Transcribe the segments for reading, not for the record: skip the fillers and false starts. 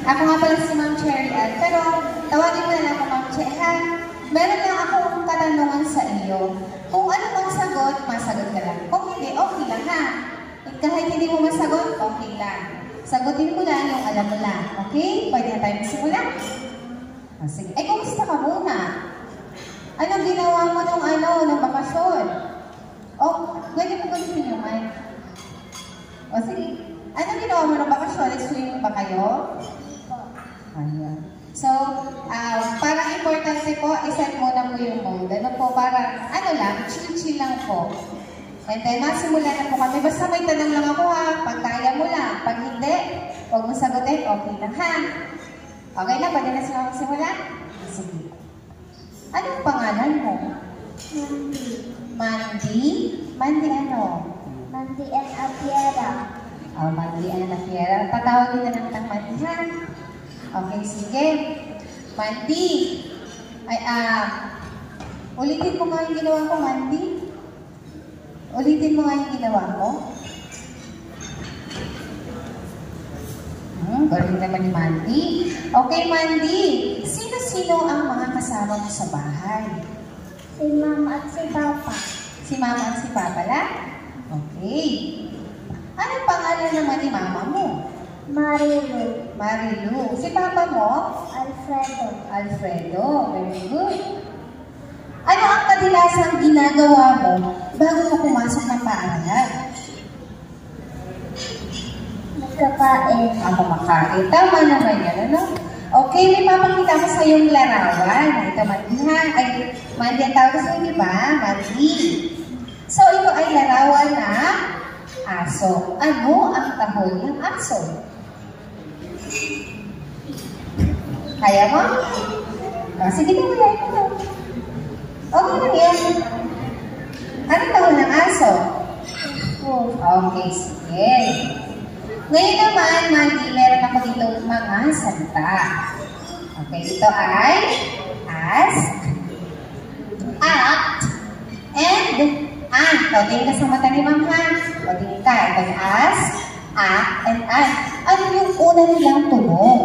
Ako nga pala si Ma'am Cherry Ann, pero tawagin mo na lang ako Ma'am Cherry, ha? Meron lang akong katanungan sa iyo. Kung ano mang sagot, masagot ka lang. Kung hindi, okay lang, ha? Kahit hindi mo masagot, okay lang. Sagutin mo lang yung alam mo lang. Okay? Pwede na tayo magsimula? Sige. Kumusta ka muna? Anong ginawa mo nung bakasyon? Ganyan mo yung mic. Sige. Anong ginawa mo nung bakasyon? Nag-swimming ba kayo? Ayan. So, parang importante po, iset muna mo yung mode. Parang, chill-chill lang po. And then, masimula na po kami. Basta may tanong lang ako, ha? Pag kaya mo lang. Pag hindi, huwag mo sagutin, okay lang, ha? Okay na? Pwede na sila magsimula? Sige. Anong pangalan mo? Mandy. Mandy ano? Mandy and Apiera. Mandy and Apiera. Tatawagin na lang ng Mandy, ha? Okay, sige. Mandy. Ulitin mo nga yung ginawa ko, Mandy. Ulitin mo nga yung ginawa mo. Galing naman ni Mandy. Okay, Mandy. Sino-sino ang mga kasama mo sa bahay? Si Mama at si Papa. Si Mama at si Papa lang? Okay. Anong pangalan naman ni Mama mo? Marilu. Marilu. Si Papa mo? Alfredo. Alfredo. Very good. Ano ang kadalasang ginagawa mo bago ka pumasok ng paaralan? Nagkakain. Kumakain. Tama naman yan, ano? Okay, may papakita ko sa iyong larawan. Ito, Mandy, ha? Mandy ang tawag sa iyo, di ba? Mandy. So, ito ay larawan na aso. Ano ang tahol ng aso? Kaya mo? Sige na, kaya mo. Okay lang yan. Anong tahol ng aso? Okay, sige. Ngayon naman, Mandy, meron ako dito mga salita. Okay, ito ay ask, act, and act. O, tingin ka sa mata ni Ma'am, ha? O, tingin ka. Ito ay ask, act, and act. Ano yung una nilang tunog?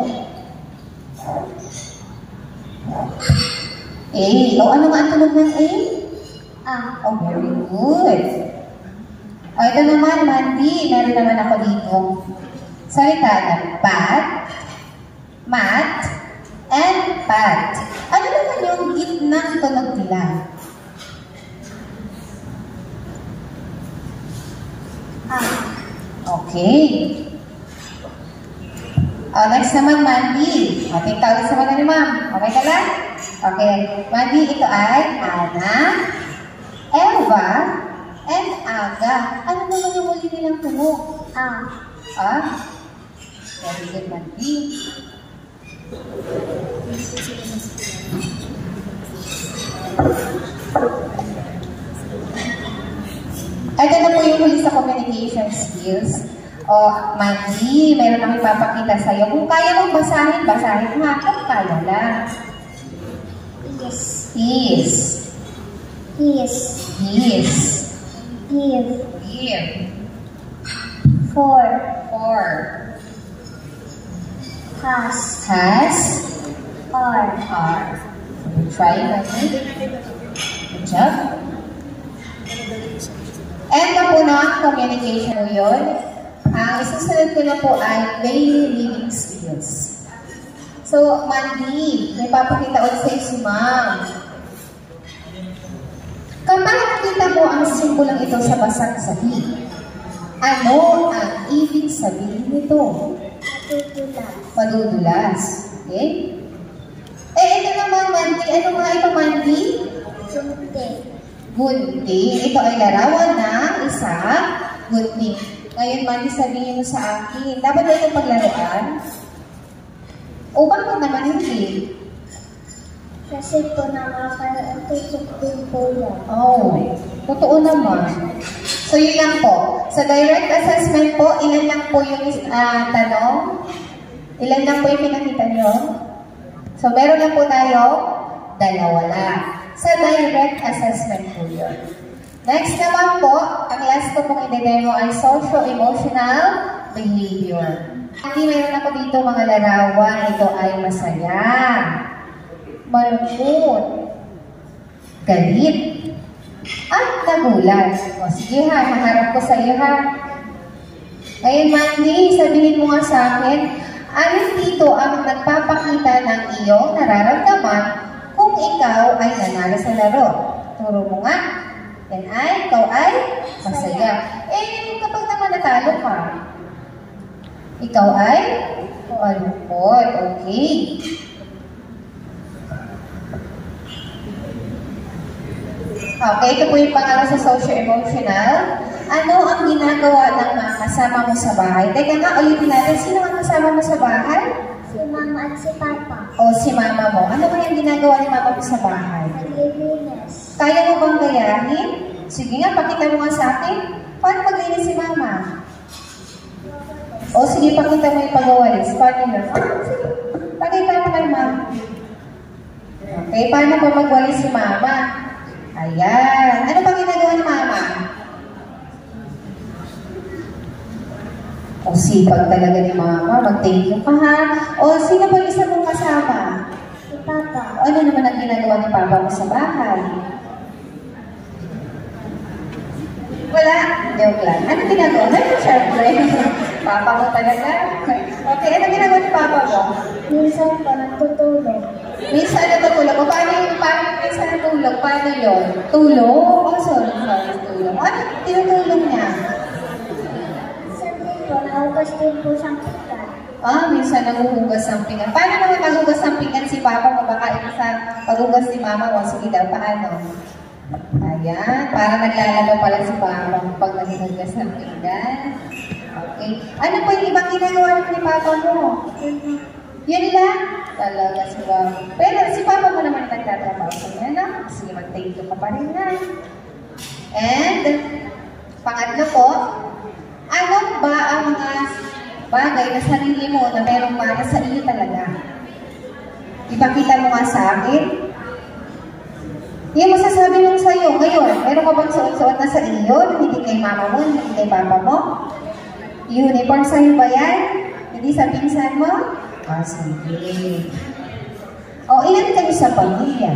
A. O, ano nga ang tunog ng A? Oh, very good. O, ito naman, Mandy, meron naman ako dito. Salita na bat, mat, and pat. Ano naman yung gitnang tunog nila? Okay. Next naman, Mandy. Okay, tawag sa mga ni Ma'am. Okay ka lang? Okay. Mandy, ito ay Ana, Eva, and Aga. Ano naman yung huli nilang tunog? Very good, Mandy. Ito na po yung huli sa communication skills. Mandy, meron kami papakita sa'yo. Kung kaya mong basahin, basahin ha. Kung kaya lang. Is. Give. For. Has. Are. Try, Mandy. Good job. And na po na communication mo yun. Ang isusunod ko na po ay daily living skills. So, Mandy, may papakita ulit sa iyo si Ma'am. Kapag nakita mo ang simbolang ito sa basang sahi, ano ang ibig sabihin nito? Madudulas. Okay? Ito naman, Mandy. Ano nga ito, Mandy? Gunting. Ito ay larawan ng isang gunting. Ngayon, Mandy, sabihin mo sa akin, dapat ba itong paglaruan? O bakit naman hindi? Kasi po nakaka-tusok din po yan. Totoo naman. So, yun lang po. Sa direct assessment po, ilan lang po yung tanong? Ilan lang po yung pinakita nyo? So, meron lang po tayo, 2 lang. Sa direct assessment po yun. Next naman po, ang last ko pong i-demo ay social-emotional behavior. Hindi, meron ako dito mga larawan. Ito ay masaya, malungkot, galit, at nagulat. O sige ha, maharap ko sa iyo ha. Ngayon, Mandy, sabihin mo nga sa akin, alin dito ang nagpapakita ng iyong nararamdaman kung ikaw ay nanalo sa laro? Turo mo nga. Yan ay, ikaw ay masaya. Eh, kapag naman natalo ka, ikaw ay malungkot. Okay. Okay, ito po yung pangalan sa socio-emotional. Ano ang ginagawa ng mga kasama mo sa bahay? Teka nga, ulitin natin. Sino ang kasama mo sa bahay? Si Mama at si Papa. O, si Mama mo. Ano ba yung ginagawa ni Mama mo sa bahay? Naglilinis. Kaya mo bang gayahin? Sige nga, pakita mo nga sa akin. Paano maglinis si Mama? O, sige, pakita mo yung pag-awalis. Paano yun? Sige, pakita mo kay Mama. Okay, paano pa magwalis si Mama? Ayan. Ano ba ginagawa ni Mama? O, sipag talaga ni Mama. Mag-thank you ka ha. O, sino ba isa mong kasama? Si Papa. O, ano naman ang ginagawa ni Papa mo sa bahay? Wala. Joke lang. Ano ginagawa? Ano, syempre? Papa mo talaga? Okay, ano ginagawa ni Papa mo? Minsan po nagtutulog. Minsan natutulog. O, paano minsan natulog? Paano yun? Tulog? O, sorry, tulog. Ano tinutulog niya? Minsan din po, nahugas din po siyang pinggan. Ah, minsan naguhugas ng pinggan. Paano naman maghugas ng pinggan si Papa mo? Baka isa paghugas si Mama mo. Sige daw, paano? Ayan, para naglalaba pala si Papa pag naghuhugas ng pinggan. Okay. Ano po yung ibang ginagawa naman ni Papa mo? Yun lang? Talaga si Papa. Pero si Papa mo naman nagtatrabaho sa niya, no? Sige, mag-thank you ka pa rin na. And, pangatlo po, ano ba ang mga bagay na sarili mo na merong para sa iyo talaga? Ipakita mo nga sa akin. Yung masasabi mo sa iyo ngayon, meron ka bang suot-suot na sa iyo na hindi kay Mama mo, hindi kay Papa mo? Uniform sa'yo ba yan? Hindi sa pinsan mo? Ah, sige. O, ilan kayo sa pamilya?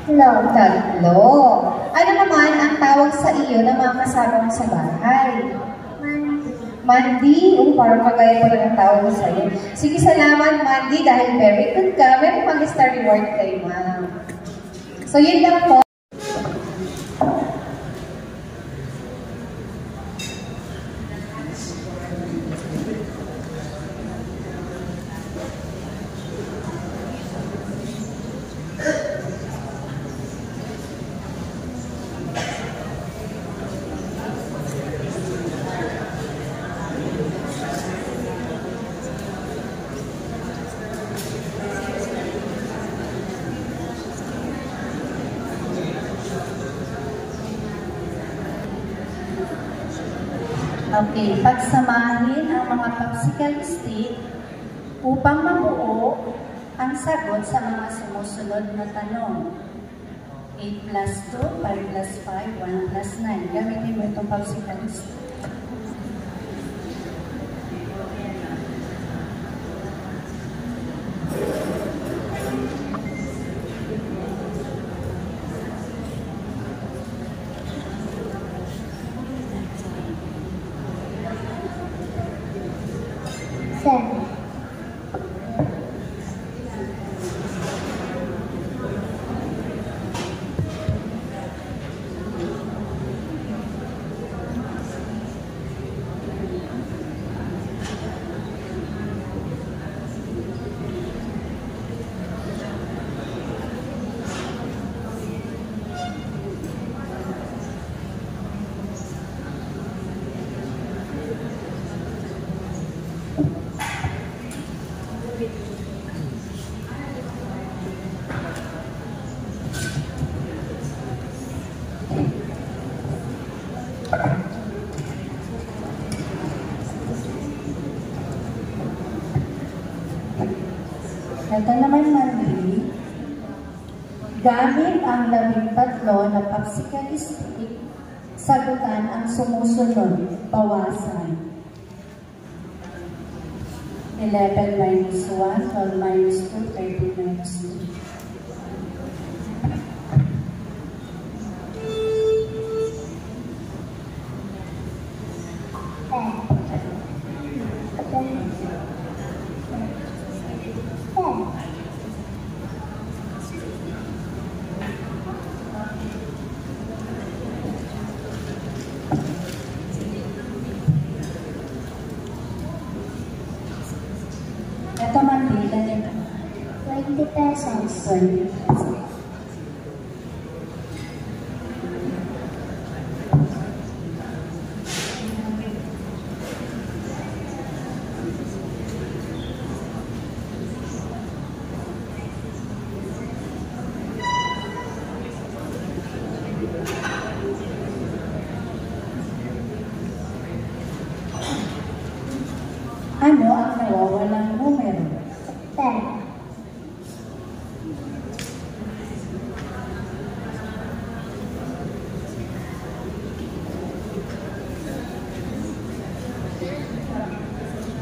Tatlo. Ano naman ang tawag sa iyo na mga kasama mo sa bahay? Mandy. Parang kagaya pa rin ang tawag mo sa iyo. Sige, salamat, Mandy, dahil very good ka. Meron mag-star reward kayo, ma'am. So, yun lang po. Okay, pagsamahin ang mga popsicle stick upang mabuo ang sagot sa mga sumusunod na tanong. 8 plus 2, 5 plus 5, 1 plus 9. Gamitin mo itong popsicle stick. Ito naman, Mandy, gamit ang 13 na popsicle stick, sagutan ang sumusunod, bawasan. 11 minus 1, 12 minus 2, 13 minus 2. Ito Mandila nito. 20 pesos. 20 pesos. Ano ang nawawalang numero? 10.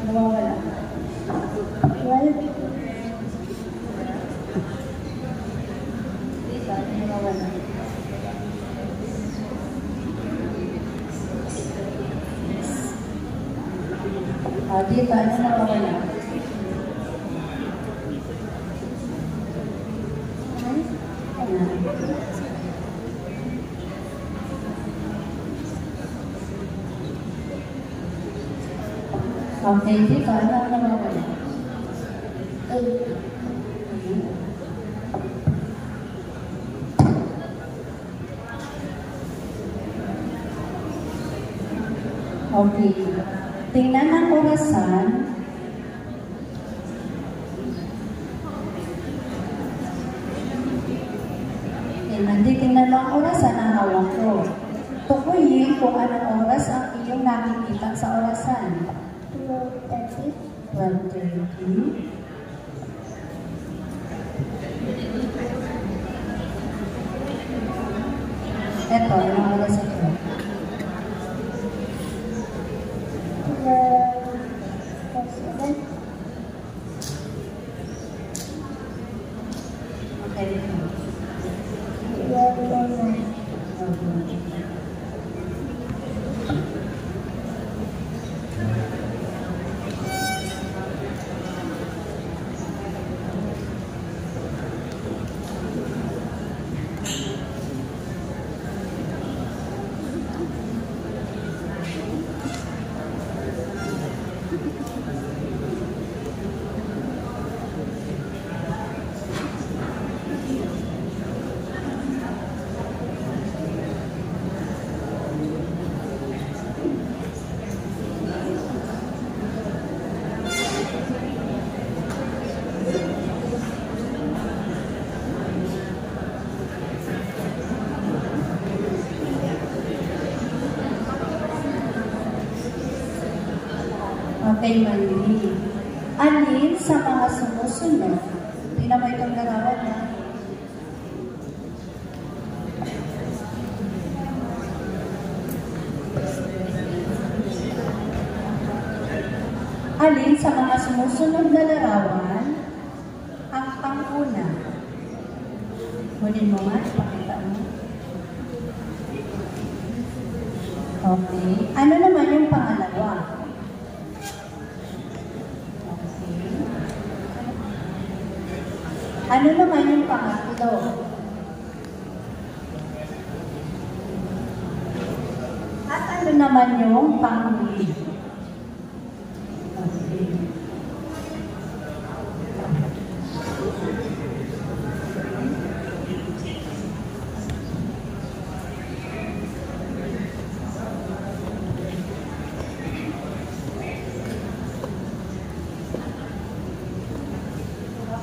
Nawawala. 12. Dito, ano nawawala? Dito, ano nawawala? Okay, dito, ano ang nawawala? 8. Okay. Tingnan ang orasan. Tingnan mo ang orasan ang hawak ko. Tukuyin kung anong oras ang iyong nakikita sa orasan. 12:30. 12:30. Ito, anong oras ito? 12:07. Okay. 12:09. Okay, Mandy. Alin sa mga sumusunod? Tingnan mo itong larawan na. Alin sa mga sumusunod na larawan ang panguna? Kunin mo nga, pakita mo. Okay. Ano naman yung pangalawa? Ano naman yung pangatlo? At ano naman yung panghuli? Okay.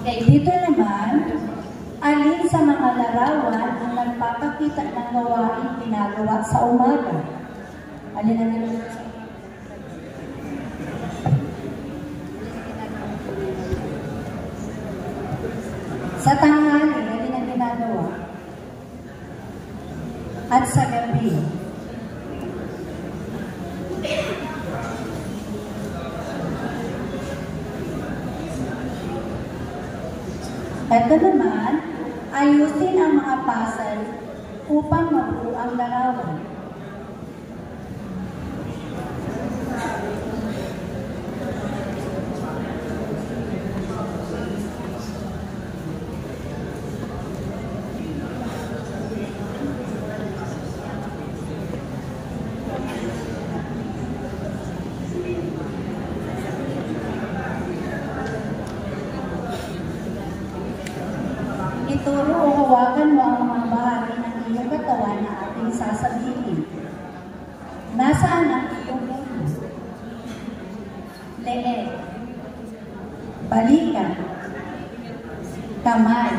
Okay, dito naman, alin sa mga larawan ang nagpapakita ng gawain ginagawa sa umaga? Alin ang ginagawa sa umaga? Sa tanghali, alin ang ginagawa? At sa gabi? Ito naman, ayusin ang mga puzzle upang mabuo ang larawan. Ituro o hawakan mo ang mga bahagi ng iyong katawan na ating sasabihin. Nasaan ang iyong ulo? Leeg, balikat, kamay,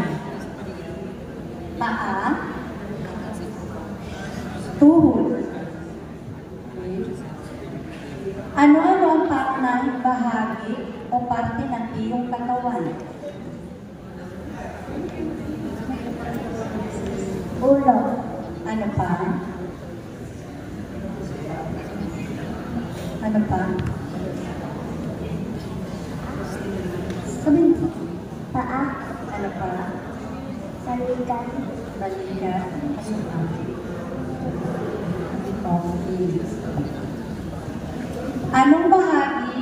paa, tuhod. Ano-ano ang ng bahagi o parte ng iyong katawan? Ulo. Ano pa? Ano pa? Sabihin mo. Paa. Ano pa? Balikat. Balikat. Ano pa? Okay. Anong bahagi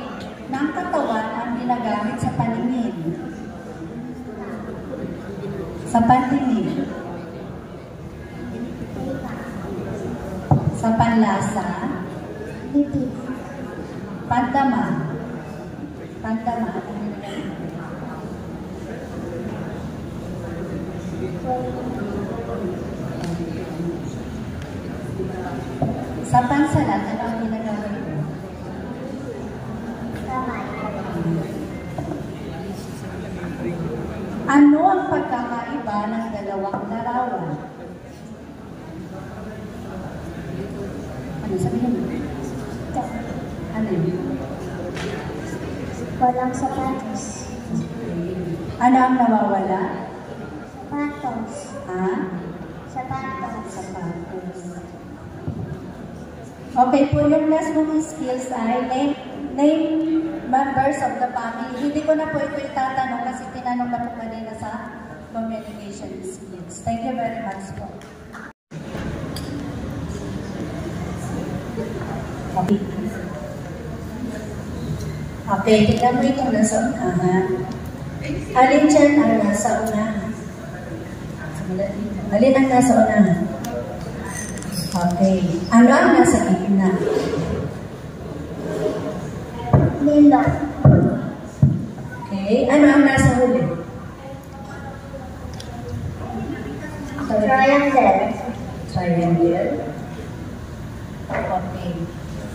ng katawan ang ginagamit sa paningin? Sa pantingin? Sa panlasa? Bibig. Pagdama? Pagdama? Sa pansalat, ano ang ginagawa mo? Kamay. Ano ang pagkakaiba ng dalawang larawan? Ano sabihin mo? Ano yun? Walang sapatos. Ano ang nawawala? Sapatos. Ha? Sapatos. Sapatos. Okay po, yung last mong skills ay name members of the family. Hindi ko na po ito itatanong kasi tinanong na po kanina sa communication skills. Thank you very much po. Okay. Okay, tignan mo itong nasa unahan. Alin dyan ang nasa unahan? Alin ang nasa unahan? Okay. Ano ang nasa gitna? Nilo. Okay. Ano ang nasa huli? Triangle. Triangle. Okay.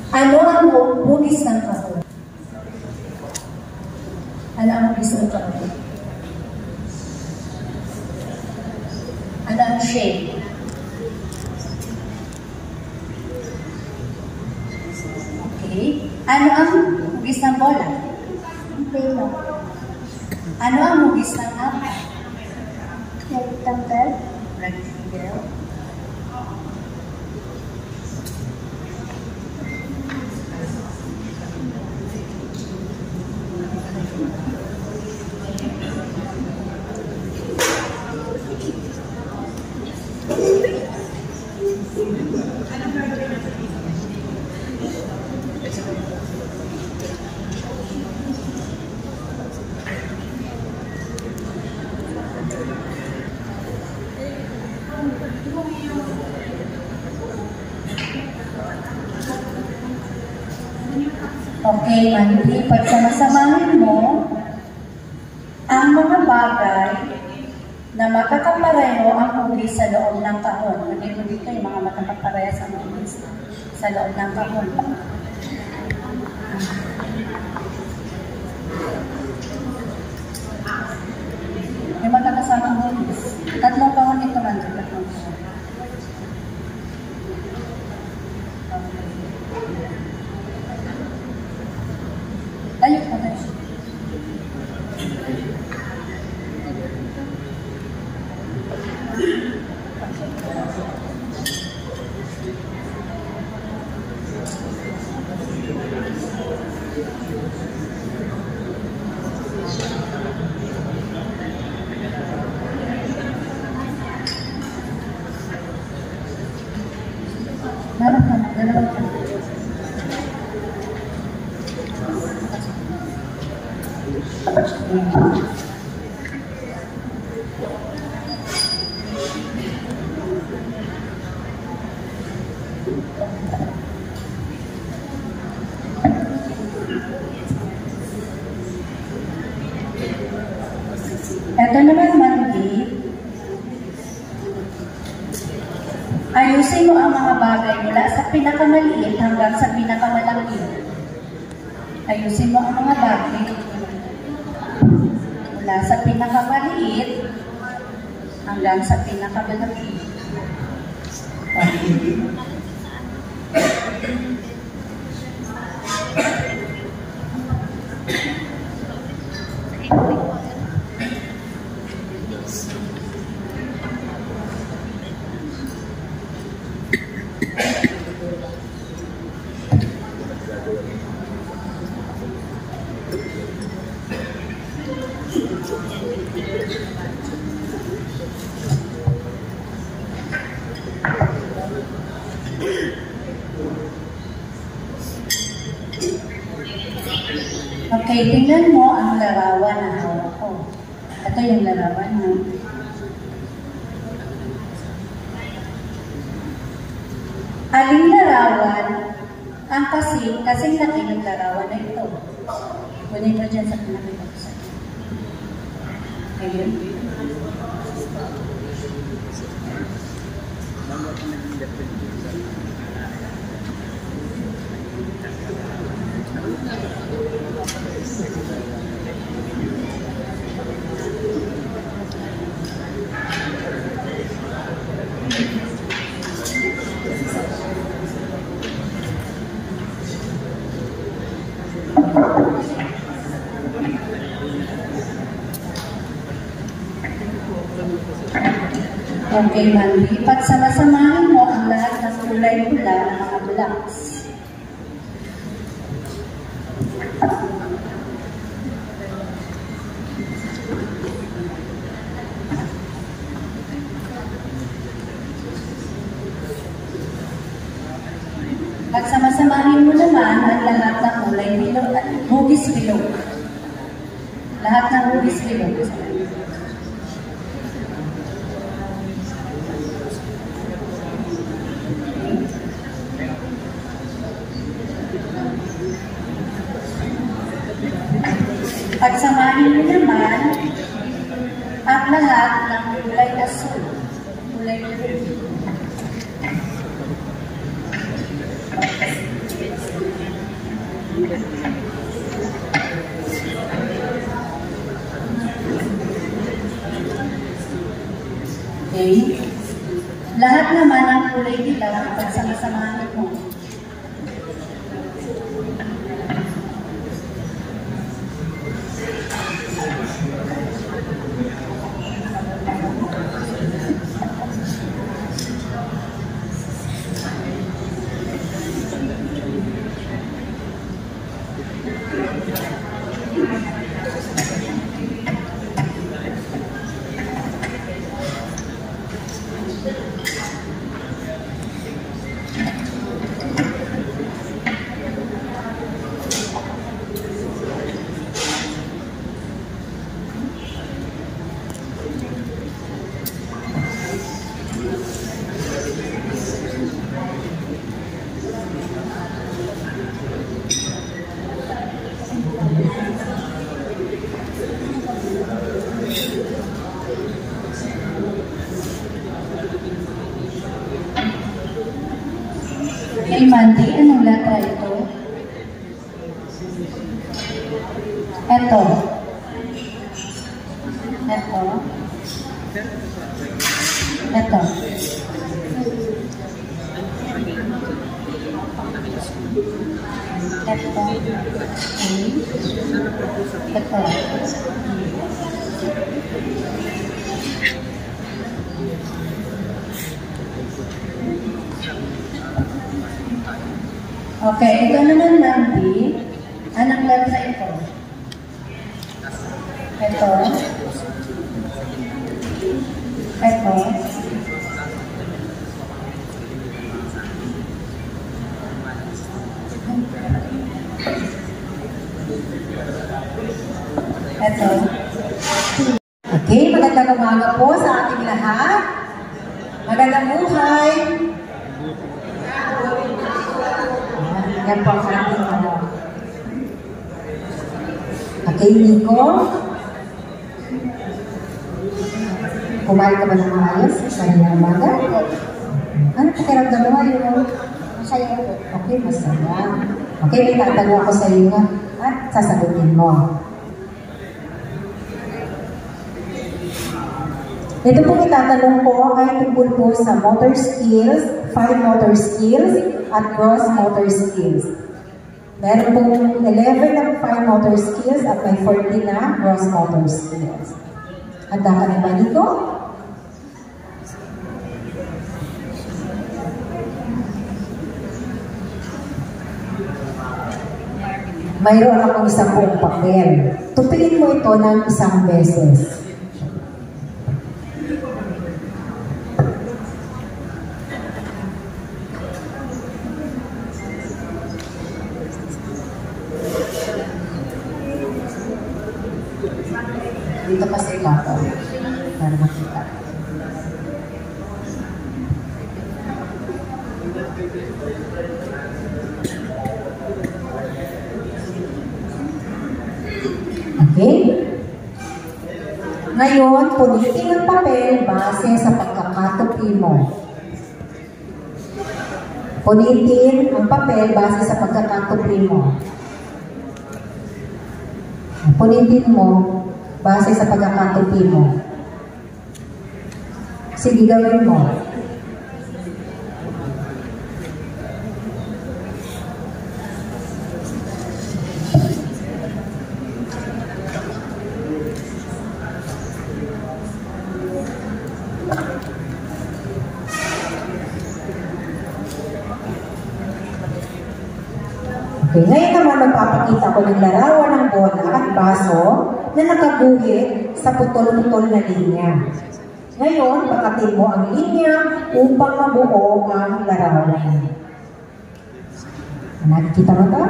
Ano ang hugis ng kahon? Ano ang hugis ng kahon? Ano ang shape? Okay. Ano ang hugis ng bola? Pilo. Ano ang hugis ng apple? Rectangle. Rectangle. Okay, Mandy, pagsamasamahin mo ang mga bagay na magkakapareho ang hugis sa loob ng kahon. Lagay mo dito yung mga magkakapareho sa hugis sa loob ng kahon. May magkakasamang hugis. Tatlong kahon ito, Mandy. Tatlong kahon. Tayo ka tayo. Ito naman, Mandy. Ayusin mo ang mga bagay mula sa pinakamaliit hanggang sa pinakamalaki. Ayusin mo ang mga bagay mula sa pinakamaliit hanggang sa pinakamalaki. Okay. Okay, tingnan mo ang larawan na hawak ko. Ito yung larawan na. Aling larawan ang kasing laki ng larawan na ito. Kunin mo dyan sa pinakibuksan. Ayun. Okay, Mandy. Pagsama-samahin mo ang lahat ng kulay pula ng mga blocks. Pagsama-samahin mo naman ang lahat ng kulay bilog at hugis bilog. Lahat ng hugis bilog. Pagsamahin mo naman ang lahat ng kulay asul, kulay blue. Okay. Lahat naman ng kulay dilaw ang pagsama-samahin mo. Hey, Mandy, anong letra ito? Ito. Ito. Ito. Ito. Ito. Okay, ito naman, Mandy. Anong letra ito? Ito. Ito. Ito. Okay, magandang umaga po sa ating lahat. Magandang buhay. Yan po ang ating ano. Okay, Nico. Kumain ka ba ng maayos? Kanina umaga? Ano pakiramdam mo ngayon? Masaya po. Okay, masaya. Okay, may tatanong ako sa iyo at sasagutin mo. Ito pong itatanong ko ay tungkol po sa motor skills, fine motor skills, at gross motor skills. Meron pong 11 ng fine motor skills at may 14 na gross motor skills. Handa ka na ba dito? Mayroon akong isang buong papel. Tupilin mo ito ng isang beses. Dito kasi ako para makita. Okay? Ngayon, punitin ang papel base sa pagkakatupi mo. Punitin ang papel base sa pagkakatupi mo. Punitin mo base sa pagkakatupi mo. Sige, gawin mo. Okay, ngayon naman magpapakita ko ng larawan ng bola at baso na nakaguhit sa putol-putol na linya. Ngayon, pakatin mo ang linya upang mabuo ang larawan. Nakikita mo ito?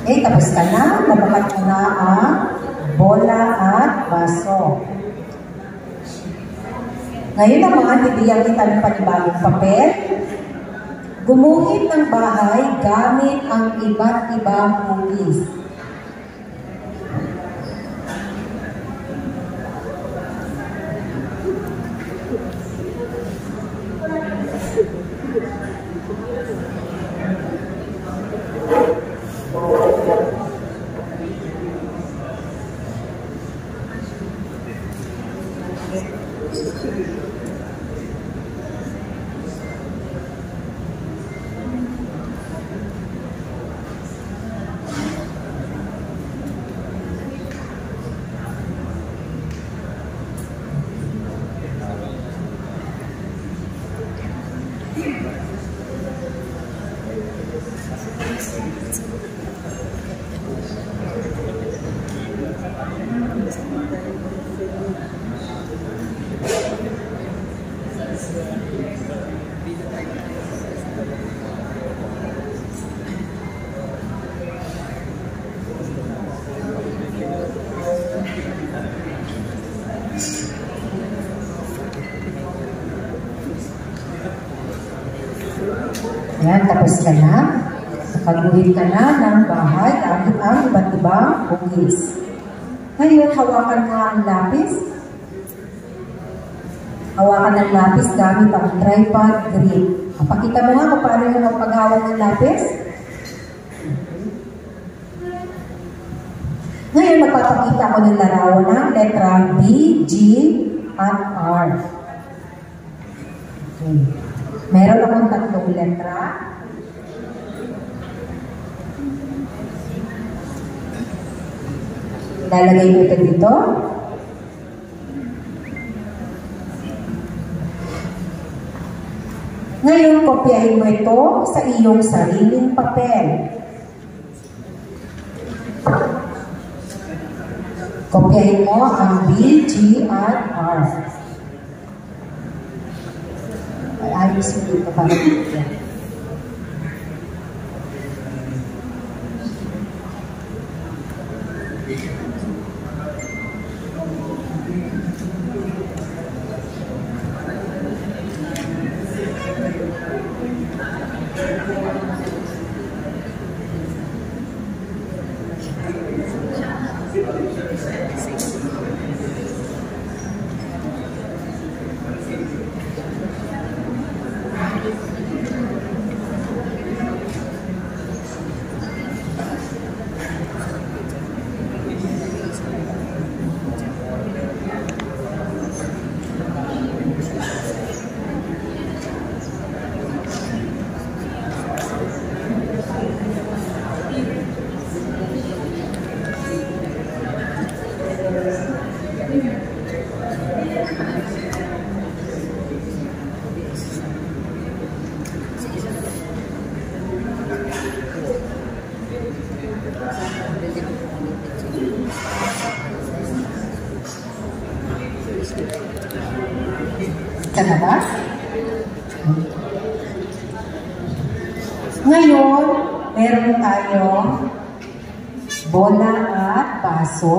Okay, tapos ka na. Nabakat mo na ang bola at baso. Ngayon naman, bibigyan kita ng panibagong papel. Gumuhit ng bahay gamit ang iba't ibang hugis. Yan, tapos ka na. Nakaguhit ka na ng bahay gamit ang iba't ibang hugis. Ngayon, hawakan nga ang lapis. Hawakan ng lapis gamit ang tripod grip. Pakita mo nga kung paano yung paghawak ng lapis. Ngayon, magpapakita ako ng larawan ng letra B, G, at R. Okay. Meron akong tatlong letra. Lalagay ko ito dito. Ngayon, kopyahin mo ito sa iyong sariling papel. Kopyahin mo ang B, G, at R. Ayos mo dito para dito. Kalabas. Ngayon, meron tayong bola at baso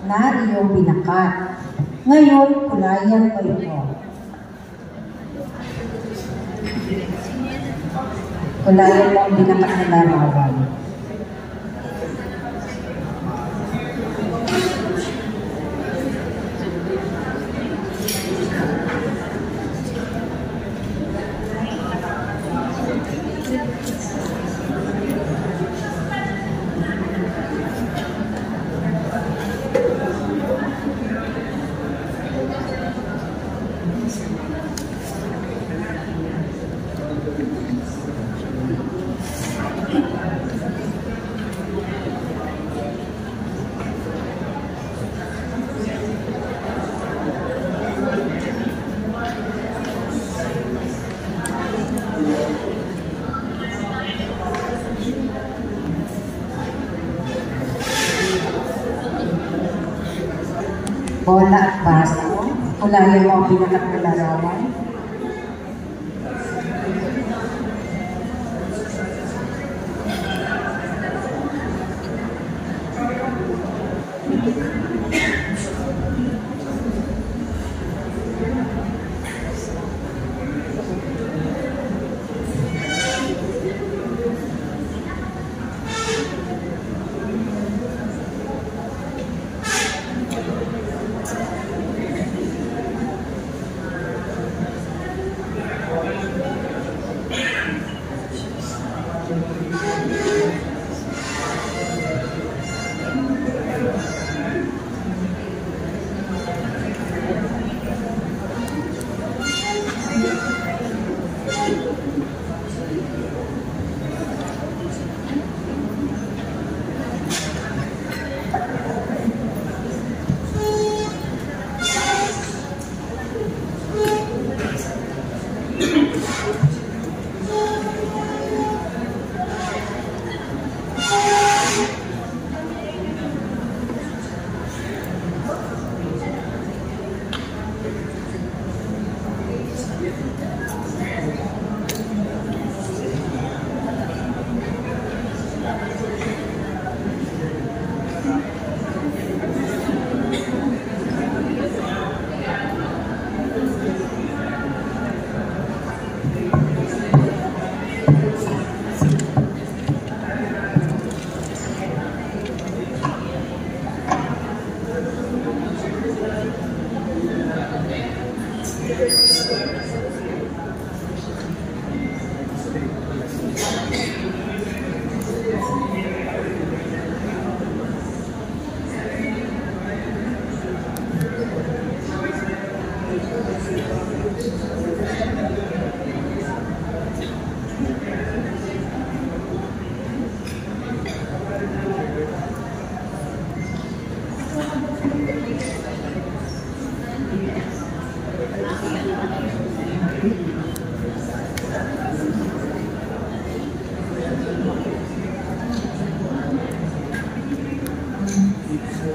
na iyong binakat. Ngayon, kulayan mo ito. Kulayan mo ang binakat na larawan. Bola at baso. Kulayan mo ang binakat na larawan.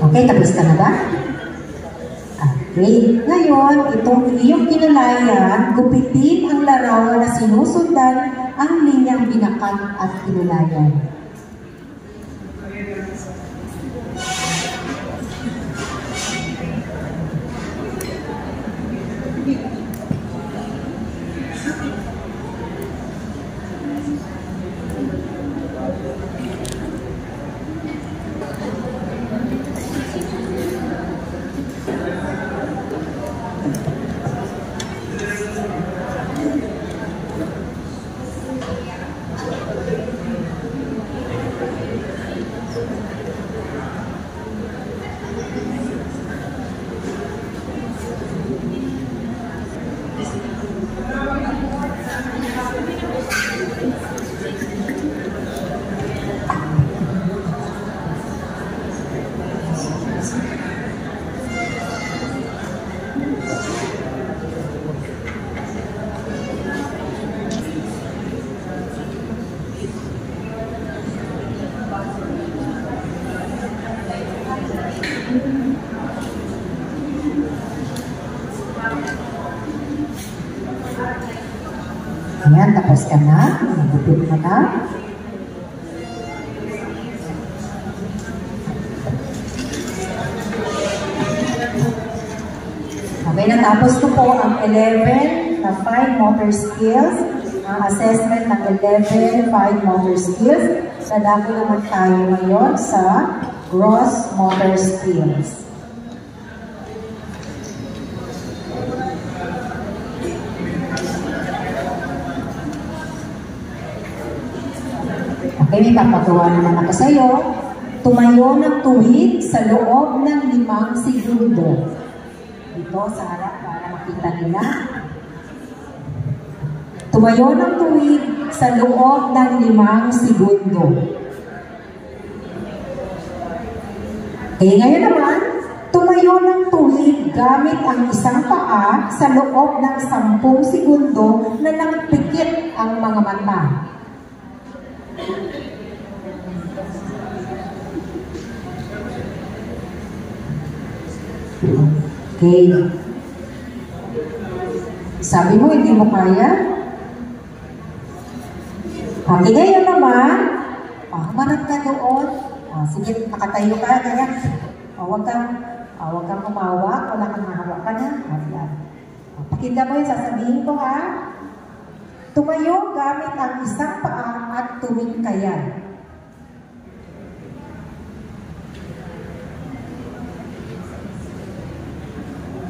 Okay, tapos ka na ba? Okay. Ngayon, itong iyong kinulayan, gupitin ang larawan na sinusundan ang linyang binakat at kinulayan. Ayan, tapos ka na. Nagupit mo na. Okay, natapos ko po ang 11 na 5 motor skills. Ang assessment ng 11 5 motor skills. Dadako naman tayo ngayon sa gross motor skills. Okay, may papagawa naman ako sa iyo. Tumayo ng tuwid sa loob ng 5 segundo. Dito sa harap para makita nila. Tumayo ng tuwid sa loob ng 5 segundo. Okay, ngayon naman, tumayo ng tuwid gamit ang isang paa sa loob ng 10 segundo na nakapikit ang mga mata. Okay. Sabi mo, hindi mo kaya? Okay, ngayon naman, marap ka doon. Sige, nakatayo ka. Kaya, huwag kang umawak. Wala kang mahawak ka na. Pakinggan mo yung sasabihin ko, ha? Tumayo gamit ang isang paa at tumingkayan.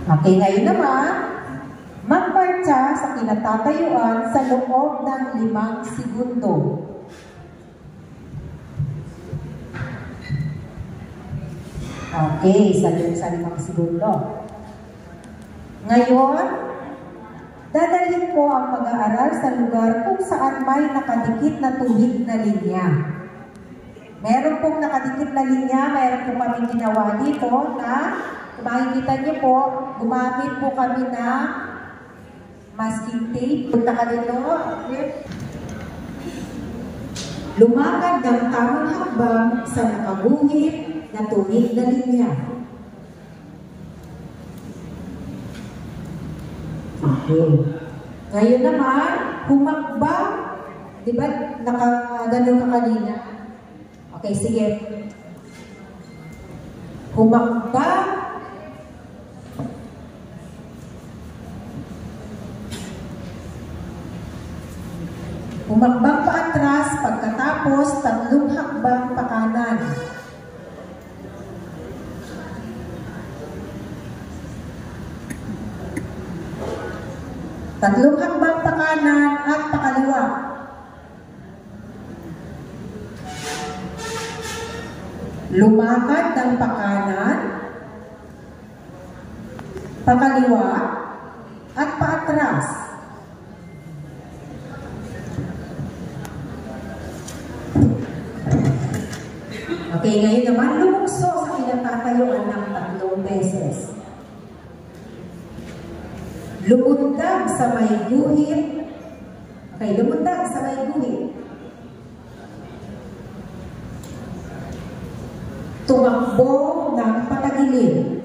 Okay, ngayon naman, magmarcha sa kinatatayuan sa loob ng 5 segundo. Okay, sa 5 segundo. Ngayon, dadalhin ko ang pag-aaral sa lugar kung saan may nakadikit na tuwid na linya. Meron pong nakadikit na linya, meron pong kami ginawa dito na kung makikita niyo po, gumamit po kami na masking tape. Punta ka dito. Lumakad ng tamang hakbang sa nakaguhit na tuwid na linya. Okay. Ngayon naman, humakbang. Diba, nakaganon ka kanina? Okay, sige. Humakbang. Humakbang pa atras, pagkatapos 3 hakbang pa kanan. Tatlong hakbang pa kanan at pakaliwa. Lumakad ng pakanan, pakaliwa, at paatras. Okay, ngayon naman, lumukso sa kinatatayuan ng 3 beses. Lumundag sa may guhit. Okay, lumundag sa may guhit. Tumakbo ng patagilid.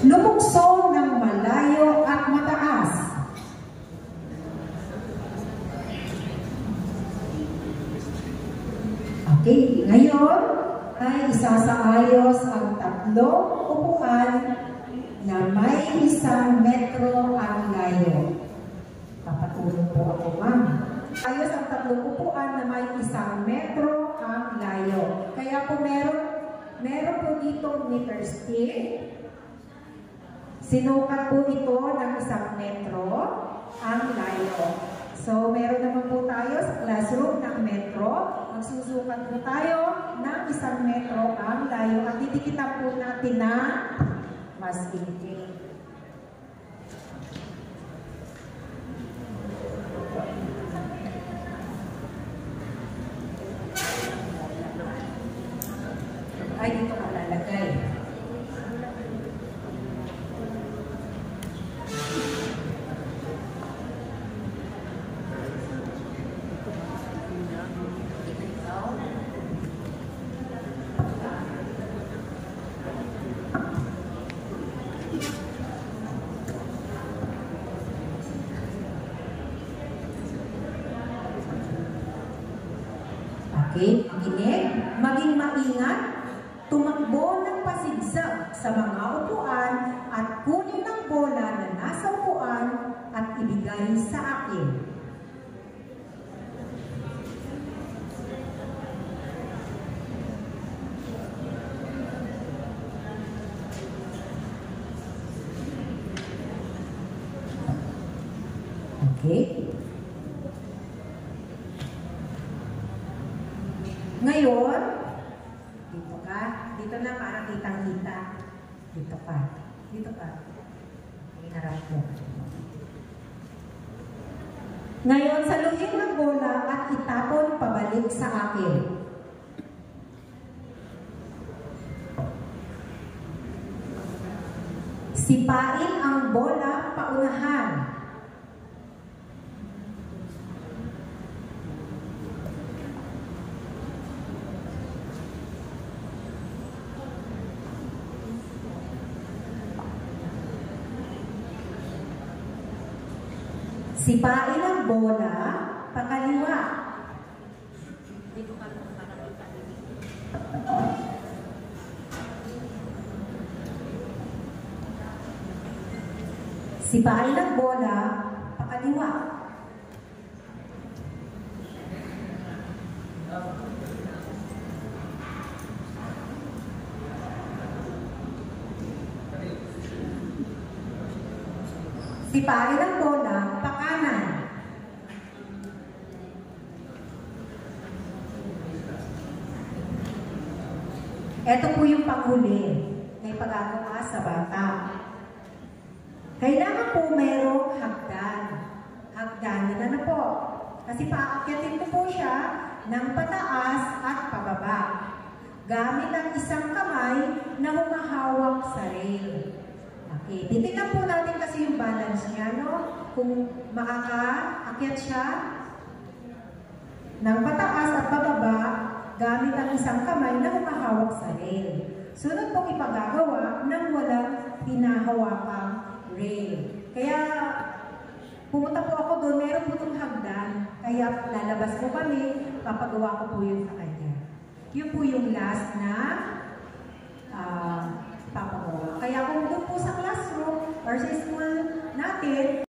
Lumukso ng malayo at mataas. Okay, ngayon ay isasaayos ang 3 upuan na may 1 metro ang layo. Papatulong po ako, ma'am. Ayos ang 3 upuan na may 1 metro ang layo. Kaya po meron po dito meter stick. Sinukat po ito ng 1 metro ang layo. So, meron naman po tayo sa classroom ng metro. Magsusukat po tayo ng 1 metro ang layo at didikitan po natin na masking. Ay, dito ka lalagay. Okay, makinig, maging maingat, tumakbo ng pasigsag sa mga upuan at kunin ang bola na nasa upuan at ibigay sa akin. Okay? Ngayon, dito ka. Dito na para kitang-kita. Dito ka. Dito ka. Hinarap mo. Ngayon, saluhin ng bola at itapon pabalik sa akin. Sipain ang bola paunahan. Sipain ang bola pakaliwa. Sipain ang bola pakaliwa. Sipain ang bola pakanan. Ito po yung panghuli na ipagagawa sa bata. Kailangan po merong hagdan. Hagdanin na po. Kasi paakyatin ko po siya ng pataas at pababa. Gamit ang isang kamay na humahawak sa rail. Okay, titignan po natin kasi yung balance niya, no? Kung makakaakyat siya ng pataas at pababa, gamit ang isang kamay na humahawak sa rail. Sunod pong ipagagawa ng walang hinahawakang rail. Kaya, pumunta po ako doon, meron po itong hagdan. Kaya lalabas po kami, papagawa ko po yun sa kanya. Yun po yung last na papagawa. Kaya kung doon po sa classroom or sa school natin,